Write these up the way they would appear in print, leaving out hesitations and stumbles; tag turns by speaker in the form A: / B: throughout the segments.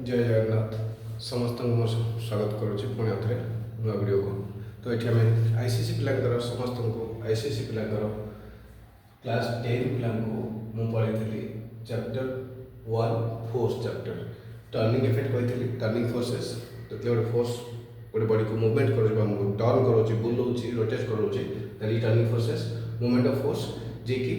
A: जय जगन्नाथ समस्त मोर स्वागत करुच्ची पुणी आउे नुआ वीडियो को। तो ये आम आईसीसी पिलांकर समस्त को आईसीसी पिलांकर क्लास 10 पिला मुझे पढ़ी chapter 1 force chapter turning effect कही टर्निंग फोर्सेस। तो गोटे फोर्स गोटे बॉडी को मूवमेंट करूँ टर्न करोची बुलाऊँ रोटेट करोची turning forces movement of force जे कि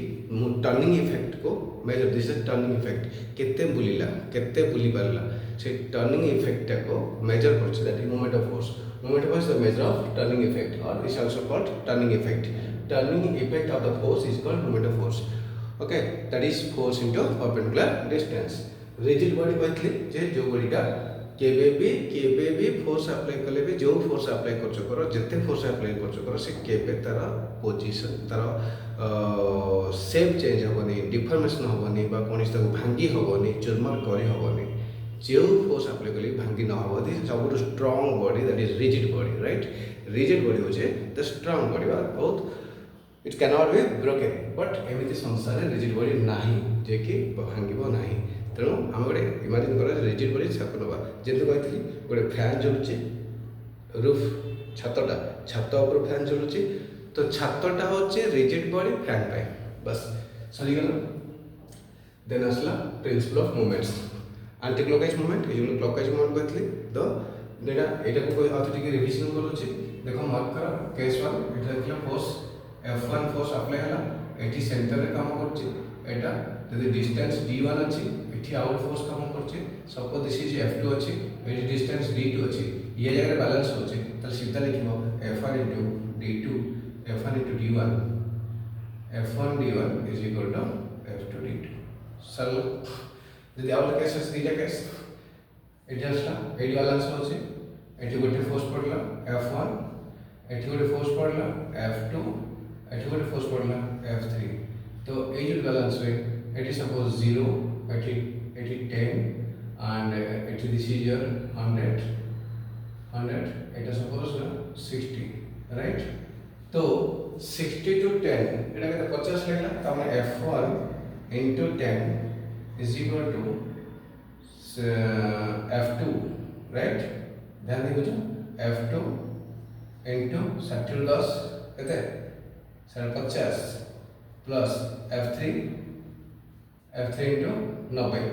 A: टर्निंग इफेक्ट को measure this is turning effect केते बुलिला केते बुली पारला से टर्निंग इफेक्ट को मेजर करछि that is movement of force. Movement of force is the measure of turning effect और is also called turning effect. Turning effect of the force is called movement of force. Okay that is force into perpendicular distance. Rigid body कहथि जे जो बॉडीटा केबे भी force apply कले भी जो force apply कर जिते फोर्स अप्लाई कर से केबे तार पोजीशन तार शेप चेंज हेनी डिफॉर्मेशन हेनी कौन भांगी हेनी चुरमार कर हेनी जो फोर्स अप्लाई कले भांगी न हम दिस सब strong body that is rigid body right. Rigid body होचे द स्ट्रॉन्ग बॉडी बहुत it can not be broken but एमती संसार रिजिड बॉडी नाही जे कि भांगो नाही। तेणु आम गोटे इमाजिन कर रिजिड बॉडी छाप नवा जमी कही गोटे फैन चलुची रूफ छातटा छात उपर फैन चलुची तो छातटा होचे रिजिड बॉडी फैन पाए बस सरीगला। देन आसला principal of movements anti clockwise movement ये क्लॉकवाइज मूवमेंट कही तो यहाँ को रिविजन करुच्ची देख मार्क कर केस 1 ये फोर्स F1 फोर्स अप्लाई है ये सेंटर रे काम कर डिस्टेंस D1 अच्छी ये आउट फोर्स काम कर सपोज दिस इज F2 अच्छी ये डिस्टेंस D2 अच्छी ये जगह बैलेंस होचे तो सीधा लिखिबो F1 into D2 F1 into D1 F1 D1 is equal to F2 D2 सल यदि आउट केसेस दीजा केस एटी आसला एटी बैलेंस होचे एटी गोटे फोर्स पड़ला F1 एटी गोटे फोर्स पड़ला F2 एटी गोटे फोर्स पड़ला F3 तो ये जो बैलेंस हुए eighty suppose 0 eighty 10 and eighty this is your 100 Etah suppose 60 right. तो 60 to 10 एटा केते 50 लागला त हम F1 into 10 is equal to F2 right. ध्यान देखो F2 into 60 10 केते 50 प्लस F3 into 90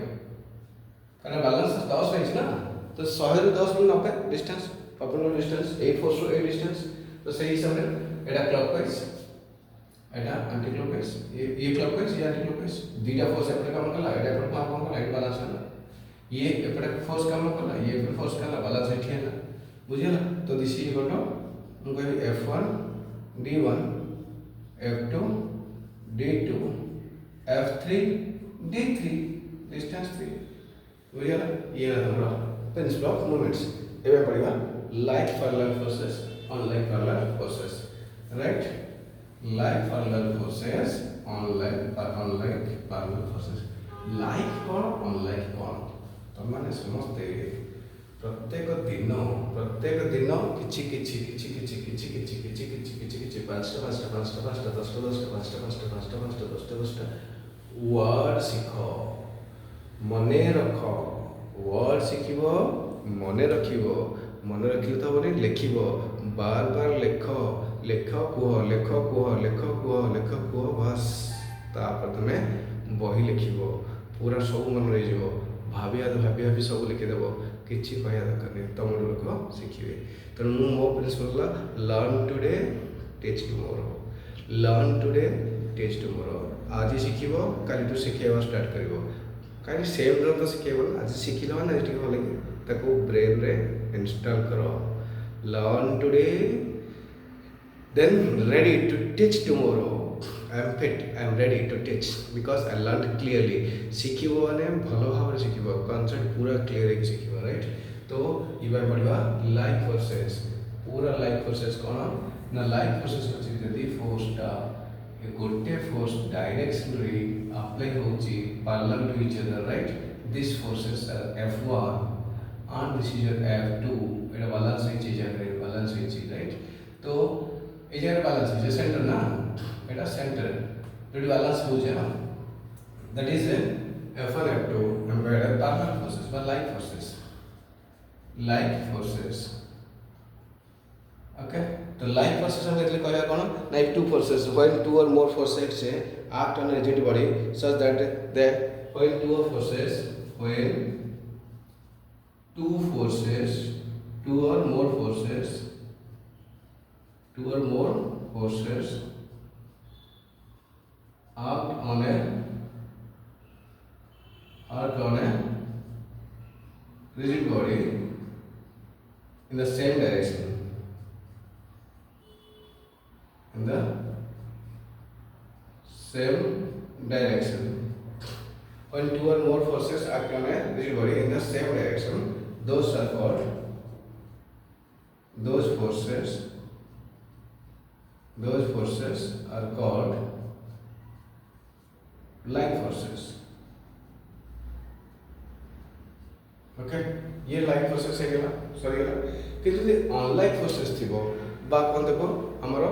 A: कारण बैलेंस 10 रही ना तो 100 ରୁ 10 ରୁ 90 डिस्टेंस परपेंडिकुलर डिस्टेंस 8 फोर्स ରୁ 8 डिस्टेंस तो सही हिसाब से एटा क्लॉकवाइज एटा एंटी क्लॉकवाइज ये क्लॉकवाइज ये एंटी क्लॉकवाइज दीटा फोर्स एपटे काम कला एटा एपटे काम कला एटा बैलेंस होला ये एपटे फोर्स काम कला ये एपटे फोर्स कला बैलेंस एठी होला बुझियला। तो दिस इज इक्वल टू हम कहबी F1 D1 F2 D2 F3 D3 distance 3 बुझियला। ये हमरा प्रिंसिपल ऑफ मूवमेंट्स एबे पढ़िबा like parallel forces unlike parallel forces right. Like parallel forces unlike parallel forces like कौन अनलाइक कौन तो माने समझते प्रत्येक दिन किछि किछि किछि किछि किछि किछि किछि किछि किछि किछि 5टा वर्ड सीख मने रख वर्ड शिखिब मने रखिबो मन रखिले तो बोले लिखिब बार बार लेख लेख कुह लेख कुह लेख कुह लेख कुह बस तापर तुम बही लिखिब पूरा सब मन रही भाभी भाभी सब लिखिदेव किसी कहया दरकार नहीं तुम लोग शिखे। तेणु मो principle learn today teach tomorrow learn today teach tomorrow आज शिखिब काली तू शिखेवा स्टार्ट कर कहीं सेम तो शिखेब आज शिखिल ना ठीक भल ताको ब्रेन रे इंस्टॉल करो learn today then ready to teach tomorrow I am fit I am ready to teach because I learn clearly शिखिब माने भल भाव शिखिब कॉन्सेप्ट पूरा क्लीयर शिखिब राइट। तो ये पढ़ा लाइक फोर्सेस पूरा लाइक फोर्सेस कौन ना लाइक फोर्सेस अच्छी जदि फोर्सटा गोटे फोर्स डायरेक्शनली अप्लाई होची parallel to each other right this forces are F1 and this is your F2 Etah balance होची जगह बैलेंस होची राइट। तो ए जगह बैलेंस है सेंटर ना एटा सेंटर जो बैलेंस हो जाए that is F1 F2 embedded parallel forces बा लाइक फोर्सेस ओके। तो लाइक फोर्सेस हम देखले कहया कोन ना if two forces when two or more forces act on a rigid body such that when two or more forces act on a rigid body in the same direction when two or more forces act on a rigid body in the same direction those forces are called like forces okay. ये like forces है गेला sorry गेला किंतु जे unlike forces थिबो बा कोन देखो हमरो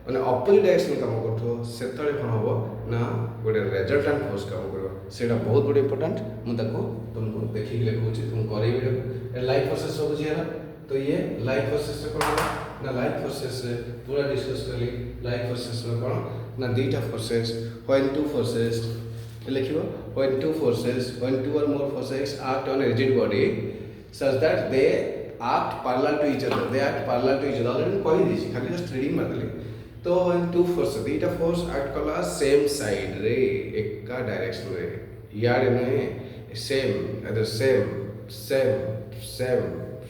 A: माने अपोजिट डायरेक्शन काम करथो सेतळे कोन होबो ना गोटे रिजल्टेंट फोर्स काम करबो सेटा बहुत बड़ी इंपोर्टेंट मु ताको तुमको देखि के लिखौछि तुम करैबे ए लाइक फोर्सेस सब जियाला। तो ये लाइक फोर्सेस से कोन ना लाइक फोर्सेस से पूरा डिस्कस करली लाइक फोर्सेस में कोन ना दीटा फोर्सेस व्हेन टू फोर्सेस लिखिबो when two or more forces act on a rigid body such that they act parallel to each other already कहि दिछि खाली जस्ट रीडिंग मार देली। तो when two forces दीटा फोर्स एक्ट कला सेम साइड रे एका direction रे यार ने सेम अदर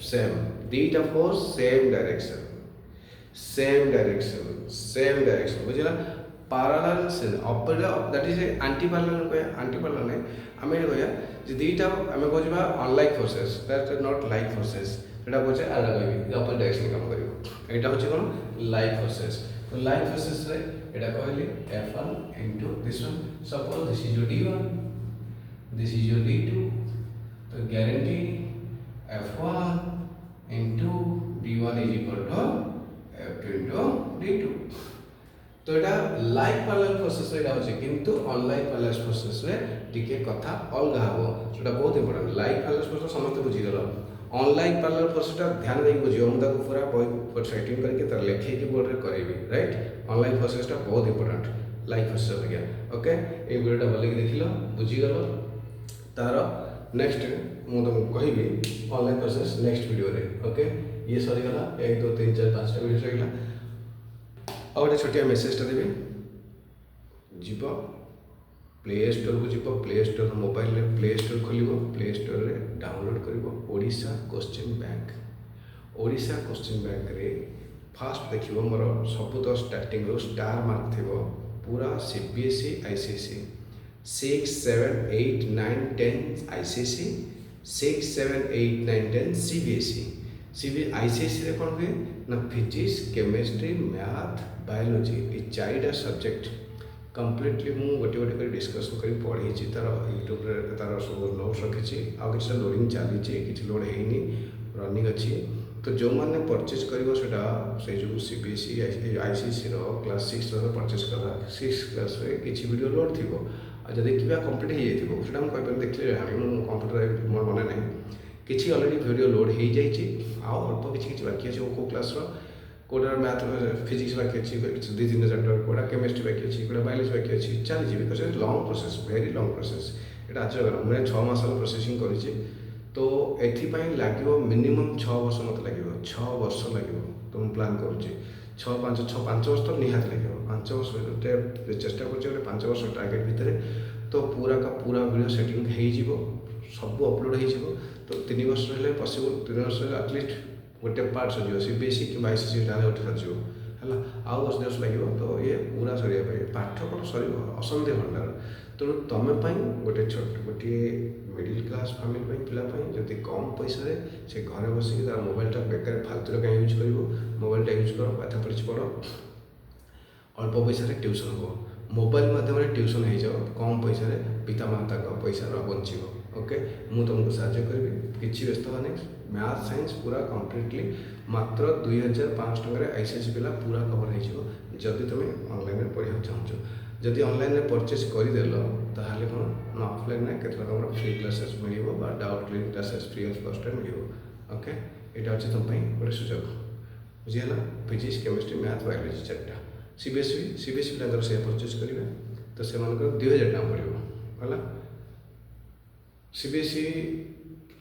A: सेम दीटा फोर्स सेम डायरेक्शन बुझिला parallel से opposite that is anti parallel को anti parallel ने हमें कहया जे दीटा हमें कहबा unlike forces that are not like forces एटा कहछे अलग होई ऑपोजिट डायरेक्शन काम करिवो एटा होचे कोन like forces। तो like forces रे एटा कहली F1 into this one suppose this is your D1 this is your D2 तो guarantee F1 into D1 is equal to F2 into D2। तो एटा like parallel forces रे होचे किंतु अनलाइक पैरेलल फोर्सेस रे टिके कथा अलगा हबो सेटा बहुत इंपोर्टेंट। लाइक पैरेलल फोर्सेस समस्त बुझी गलो अनलाइक पैरेलल फोर्सेस ध्यान देके बुझियो हम ताको पूरा बोर्ड सेटिंग करके तर लिखे के बोर्ड रे करबी राइट। अनलाइक फोर्सेस बहुत इंपोर्टेंट लाइक फोर्सेस हो गया ओके। ए वीडियोटा भले कि देखिलो बुझी गलो तार नेक्स्ट मु तुमको कहबी अनलाइक फोर्सेस नेक्स्ट वीडियो रे ओके। ये सरी गला 1 2 3 4 5 टा वीडियो सरीला और गोटे छोटिया मेसेजटा देवी जीव प्ले स्टोर को जीव प्ले स्टोर मोबाइल रे प्ले स्टोर खोल प्ले स्टोर रे डाउनलोड कर ओडिशा क्वेश्चन बैंक रे फास्ट देखिए मोर सब तो स्टार्टिंग रो स्टार मार्क थी पूरा CBSE ICSE 6 7 8 9 10 ICSE 6 7 8 9 10 CBSE ICSE रे कोन हुए ना फिजिक्स केमिस्ट्री मैथ बायोलॉजी ये 4टा सब्जेक्ट कंप्लीटली मु गोटे गोटे कर डिस्कशन कर पढ़ी तार यूट्यूब रे तार सब नोट्स रखी आ कि लोडिंग चली कि लोड होनी रनिंग अच्छी। तो जो मैंने परचेज कर से जो सीबीएसई आईसीएसई क्लास 6 परचेज कला 6 क्लास किसी वीडियो लोड थी जब देखा कम्प्लीट हो जाता मुझे देखिए कंप्यूटर मोर मन ना किसी अलरेडी वीडियो लोड हो जाइए अल्प किसी बाकी अच्छे को क्लास कोटा मैथ फिजिक्स बाकी अच्छी 2-3 चैप्टर कोटा केमिस्ट्री बाकी अच्छी कोटा बायोलॉजी बाकी अच्छी चली because lung process very lung process यहाँ आज मैं 6 मास प्रोसेसिंग कर तो एपाई लगे मिनिमम 6 वर्ष मत लगे 6 वर्ष लगे तो मुझे प्लां करुँचे 5 वर्ष तो निहाती लगे 5 वर्ष चेष्टा कर 5 वर्ष टार्गेट भितर तो पूरा का पूरा वीडियो सेटिंग हो सब अपलोड हो तो 3 वर्ष रहा पसिबल 3 वर्ष आटलिस्ट गोटे पार्ट सर सीबीएसई कि आईसीएसई गोटे सर है आउ 10 वर्ष लगे तो ये पूरा सरिया पाठ कौन सर असंख्य भंडार तेणु तुम्हें गोटे छोट गोटे मिडिल क्लास फैमिली पिलापाई जब कम पैसा से घर बसिक तार मोबाइलटा बेकार फालतू कहीं यूज कर मोबाइलटा यूज कर पाठ पढ़ अल्प पैसा ट्यूशन हो मोबाइल मध्यम ट्यूशन हो जाओ कम पैसा पिता माता पैसा बचो ओके मु तुमको साहाଯ୍य करी किसी व्यस्त होने मैथ साइंस पूरा कम्प्लीटली मात्र 2500 टकर आईसीएसई पिला पूरा कवर हो जदि तुम ऑनलाइन पढ़ा चाहो जदि ऑनलाइन रे परचेज करदेल ताहले कौन ना ऑफलाइन में केतला तुम फ्री क्लासेस मिलिबो बा doubt clear classes free of cost रे मिलिबो। ओके एटा अछि तुम पई गोटे सुजोग बुझीला। फिजिक्स केमिस्ट्री मैथ बायोलॉजी चारटा सीबीएसई पिला से परचेज करेंगे तो से 2000 टका पड़ो है। सीबीएसई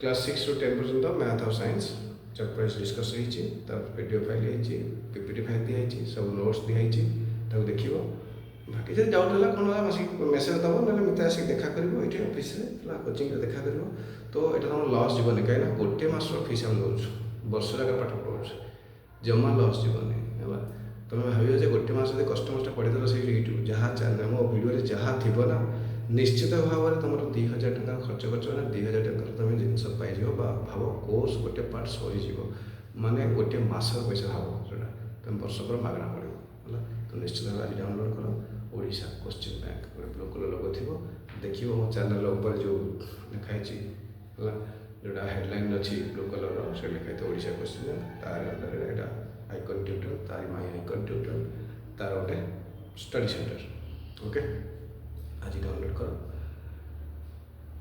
A: क्लास 6 ରୁ 10 पर्यंत मैथ और साइंस चैप्टर वाइज डिस्कस होती पीडीएफ फाइल होती पीपीटी फाइल दिखाई सब नोट्स दिखाई देख बाकी जब डाउट है कौन आसिक मेसेज दब ना मत आसिक देखा कर ऑफिस कोचिंग देखा कर तो यहाँ तुम लस जीवन कहीं गोटे मसर फीस आम दौर वर्ष जाक पाठ पढ़ाऊँ जमा लस जीवन है। तुम भाव गोटे मस कस्टमर्सटा पढ़ीदेव से यूट्यूब जहाँ चैनल मो भिडियो जहाँ थी ना निश्चित भाव में तुम 2000 टका खर्च कर 2000 टकर तुम जिनस पाइज भाव कोर्स गोटे पार्ट सरीज माने गोटे मस पैसा भाव जो तुम वर्षकर मागଣା पड़ो है। तो निश्चित भाव आज डाउनलोड कर ओडिशा क्वेश्चन बैंक गोटे ब्लू कलर लोगो थी देख मो चैनल उपर जो लिखाई है जोटा हेडलाइन अच्छी ब्लू कलर से लिखाई ओडिशा क्वेश्चन बैंक तार अंदर यहाँ आइकन ट्यूटर तार माई आइकन ट्यूटर तार गोटे स्टडी सेंटर। ओके आज डाउनलोड कर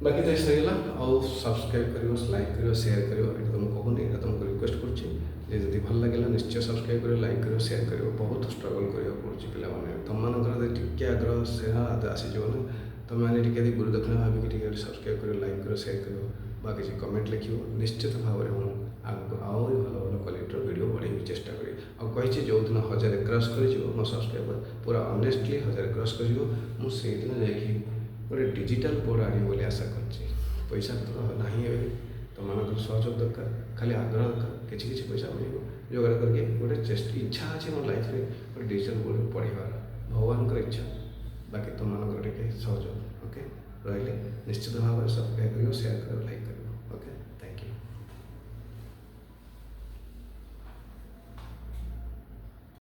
A: बाकी तो सहीगला आउ सब्सक्राइब कर लाइक कर शेयर कर तुम कहूनी तुमको रिक्वेस्ट करुँची भल लगे निश्चय सब्सक्राइब कर लाइक कर शेयर कर बहुत स्ट्रगल करा पड़े पे तुम मानकर टी आग्रह से आसीज ना तुम मैंने गुरु दक्षिण भाविक सब्सक्राइब कर लाइक कर शेयर कर बा किसी कमेंट लिख निश्चित भाव में आगे आहरी भल भल क्वालिटर वीडियो बढ़े चेष्टा करी कही जो दिन 1000 क्रॉस कर मो सब्सक्राइबर पूरा ऑनेस्टली 1000 क्रॉस कर मुझे दिन जाकि गोटे डिजिटल बोर्ड आनी बोली आशा कर पैसा पत्र ना तुम मान सहयोग दरकार खाली आग्रह दरकार किसी पैसा मिल जोगाड़ करके गोटे चेष्टा इच्छा अच्छे मो लाइफ में गोटे डिजिटल बोर्ड पढ़ार भगवान इच्छा बाकी तुम मान सहयोग। ओके रही निश्चित भाव में सब्सक्राइब कर शेयर कर लाइक कर।